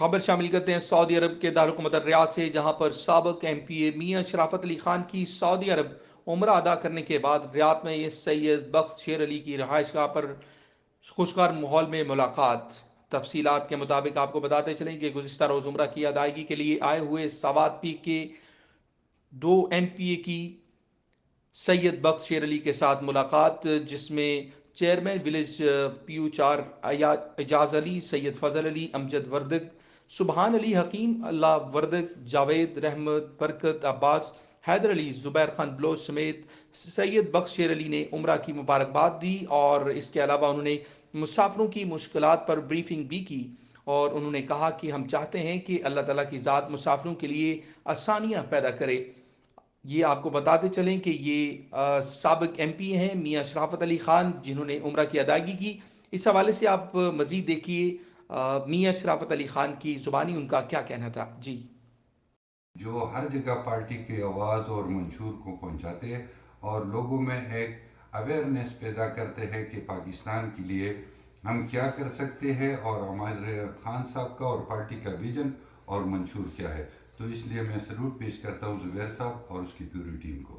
خبر شامل کرتے ہیں سعودی عرب کے دارالحکومت الریاض سے، جہاں پر سابق ایم پی اے میاں شرافت علی خان کی سعودی عرب عمرہ ادا کرنے کے بعد ریاض میں یہ سید بخت شیر علی کی رہائش گاہ پر خوشگوار ماحول میں ملاقات۔ تفصیلات کے مطابق آپ کو بتاتے چلیں کہ گزشتہ روز عمرہ کی ادائیگی کے لیے آئے ہوئے سوات پی کے 2 ایم پی اے کی سید بخت شیر علی کے ساتھ ملاقات، جس میں چیئرمین ولیج پیو 4 اعجاز علی، سید فضل علی، امجد وردک، سبحان علی، حکیم اللہ وردک، جاوید رحمت، برکت عباس، حیدر علی، زبیر خان بلوچ سمیت سید بخت شیر علی نے عمرہ کی مبارکباد دی، اور اس کے علاوہ انہوں نے مسافروں کی مشکلات پر بریفنگ بھی کی، اور انہوں نے کہا کہ ہم چاہتے ہیں کہ اللہ تعالیٰ کی ذات مسافروں کے لیے آسانیاں پیدا کرے۔ یہ آپ کو بتاتے چلیں کہ یہ سابق ایم پی ہیں میاں شرافت علی خان، جنہوں نے عمرہ کی ادائیگی کی۔ اس حوالے سے آپ مزید دیکھیے میاں شرافت علی خان کی زبانی ان کا کیا کہنا تھا۔ جی جو ہر جگہ پارٹی کی آواز اور منشور کو پہنچاتے ہیں اور لوگوں میں ایک اویئرنیس پیدا کرتے ہیں کہ پاکستان کے لیے ہم کیا کر سکتے ہیں اور ہمارے خان صاحب کا اور پارٹی کا ویژن اور منشور کیا ہے۔ تو اس لیے میں سلوٹ پیش کرتا ہوں زبیر صاحب اور اس کی پوری ٹیم کو۔